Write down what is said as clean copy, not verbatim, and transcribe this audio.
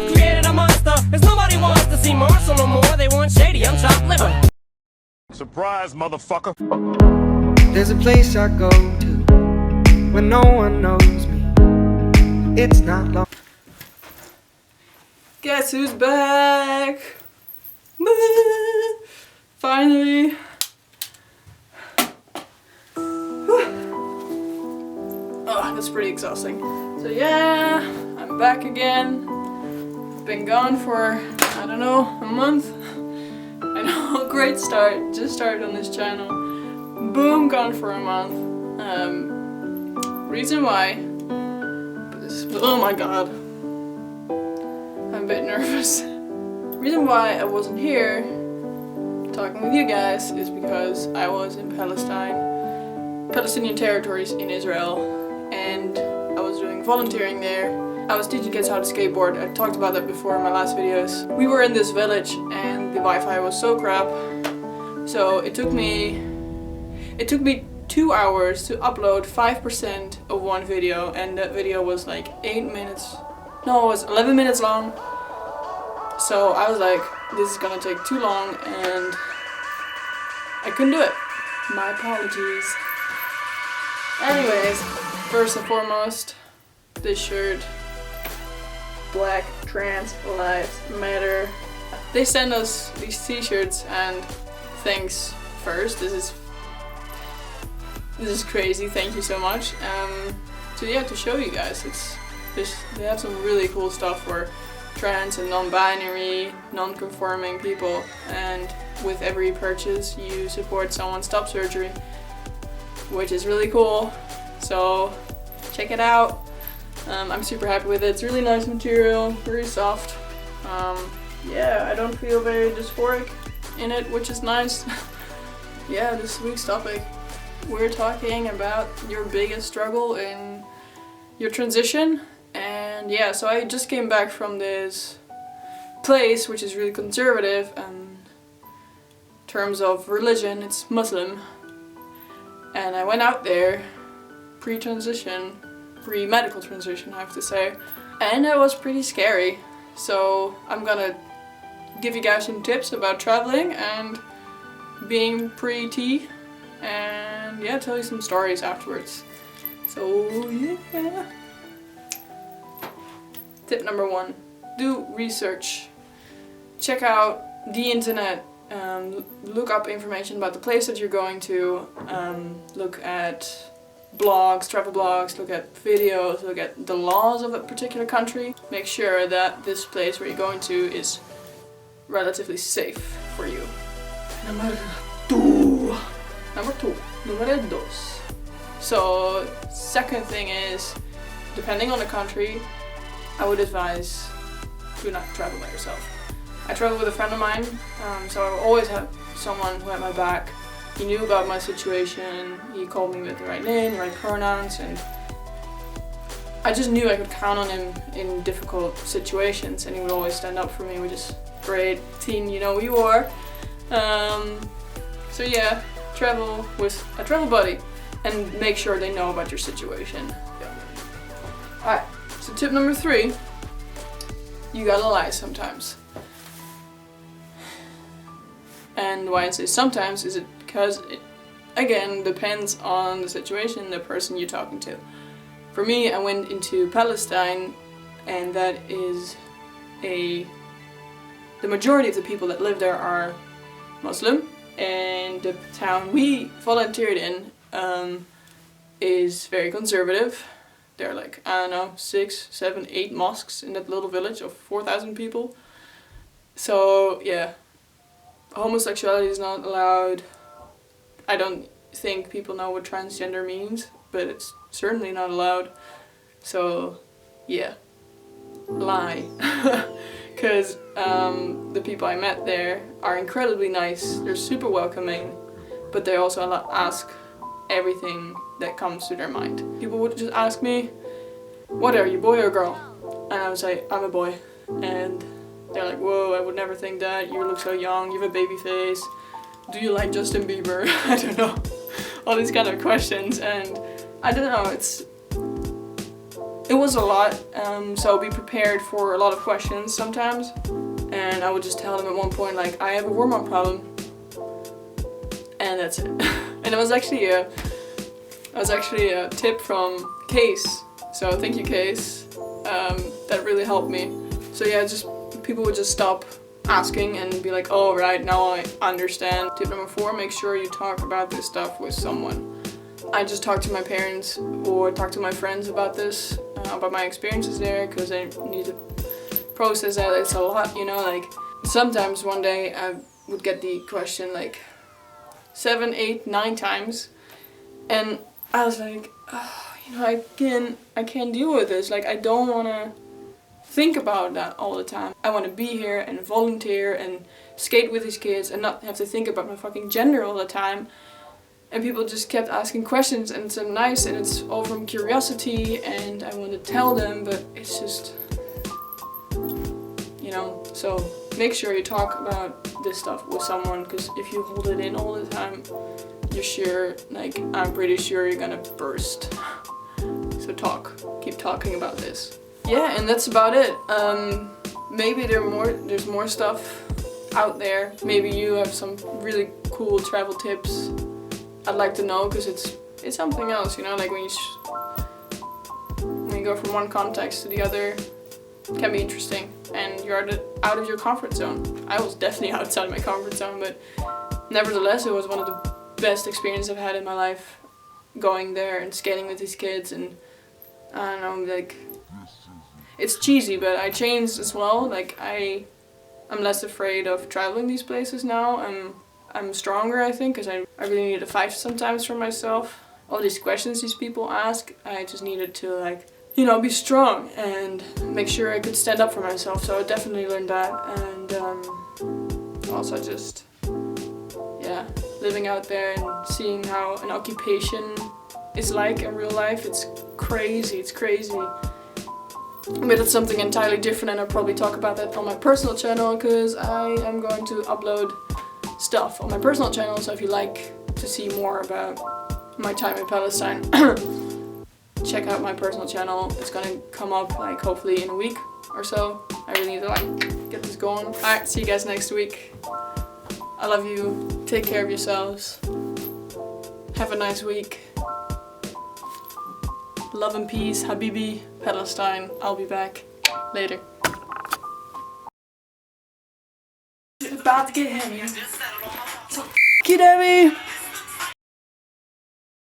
I've created a monster, cause nobody wants to see Marshall no more. They want shady, I'm chopped liver. Surprise, motherfucker. There's a place I go to when no one knows me. It's not long. Guess who's back? Finally. Oh, that's pretty exhausting. So yeah, I'm back again. Been gone for, I don't know, a month. I know, great start. Just started on this channel. Boom, gone for a month. Reason why. Oh my god. I'm a bit nervous. Reason why I wasn't here talking with you guys is because I was in Palestinian territories in Israel, and I was doing volunteering there. I was teaching kids how to skateboard. I talked about that before in my last videos. We were in this village and the Wi-Fi was so crap. So it took me 2 hours to upload 5% of one video, and that video was like 8 minutes. No, it was 11 minutes long. So I was like, this is gonna take too long, and I couldn't do it. My apologies. Anyways, first and foremost, this shirt. Black Trans Lives Matter. They send us these t-shirts and things first. This is crazy, thank you so much. So yeah, to show you guys, they have some really cool stuff for trans and non-binary, non-conforming people, and with every purchase you support someone's top surgery, which is really cool. So check it out. I'm super happy with it. It's really nice material, very soft. Yeah, I don't feel very dysphoric in it, which is nice. Yeah, this week's topic, we're talking about your biggest struggle in your transition. And yeah, so I just came back from this place which is really conservative in terms of religion. It's Muslim, and I went out there pre-medical transition, I have to say, and it was pretty scary. So I'm gonna give you guys some tips about traveling and being pre-T, and yeah, tell you some stories afterwards. So yeah. Tip number 1, do research. Check out the internet, look up information about the place that you're going to, look at blogs, travel blogs, look at videos, look at the laws of a particular country. Make sure that this place where you're going to is relatively safe for you. Number 2. Numero dos. So, second thing is, depending on the country, I would advise do not travel by yourself. I travel with a friend of mine, so I always have someone who had my back. He knew about my situation, he called me with the right name, the right pronouns, and I just knew I could count on him in difficult situations, and he would always stand up for me, which is great. Teen, you know who you are. So yeah, travel with a travel buddy and make sure they know about your situation. Yeah. Alright, so tip number 3, you gotta lie sometimes. And why I say sometimes is because it, again, depends on the situation, the person you're talking to. For me, I went into Palestine, and that is the majority of the people that live there are Muslim, and the town we volunteered in is very conservative. There are like, I don't know, 6, 7, 8 mosques in that little village of 4,000 people. So yeah, homosexuality is not allowed. I don't think people know what transgender means, but it's certainly not allowed. So yeah, lie. Because the people I met there are incredibly nice, they're super welcoming, but they also ask everything that comes to their mind. People would just ask me, what are you, boy or girl? And I would say, I'm a boy. And they're like, whoa, I would never think that, you look so young, you have a baby face, do you like Justin Bieber? I don't know, all these kind of questions, and I don't know, it's it was a lot, so be prepared for a lot of questions sometimes. And I would just tell them at one point, like, I have a hormone problem, and that's it. And it was actually a tip from Case. So thank you, Case. That really helped me. So yeah, just people would just stop asking and be like, oh right, now I understand. Tip number 4, make sure you talk about this stuff with someone. I just talk to my parents or talk to my friends about this, about my experiences there, because I need to process that. It's a lot, you know, like sometimes one day I would get the question like 7, 8, 9 times, and I was like, oh, you know, I can't deal with this. Like, I don't want to think about that all the time. I want to be here and volunteer and skate with these kids and not have to think about my fucking gender all the time. And people just kept asking questions, and it's so nice, and it's all from curiosity, and I want to tell them, but it's just, you know, so make sure you talk about this stuff with someone, because if you hold it in all the time, you're sure, like, I'm pretty sure you're gonna burst. So keep talking about this. Yeah, and that's about it. Maybe there's more stuff out there. Maybe you have some really cool travel tips. I'd like to know, because it's something else, you know, like when you go from one context to the other, it can be interesting, and you're out of your comfort zone. I was definitely outside of my comfort zone, but nevertheless, it was one of the best experiences I've had in my life, going there and skating with these kids. And I don't know, like, it's cheesy, but I changed as well. Like, I'm less afraid of traveling these places now. I'm stronger, I think, because I really need to fight sometimes for myself. All these questions these people ask, I just needed to, like, you know, be strong and make sure I could stand up for myself. So I definitely learned that. And also just, yeah, living out there and seeing how an occupation is like in real life. It's crazy. But it's something entirely different, and I'll probably talk about that on my personal channel, because I am going to upload stuff on my personal channel. So if you like to see more about my time in Palestine, check out my personal channel. It's gonna come up like hopefully in a week or so. I really need to like get this going. Alright, see you guys next week. I love you. Take care of yourselves. Have a nice week. Love and peace. Habibi, Palestine. I'll be back later. About to get heavy. So, Debbie.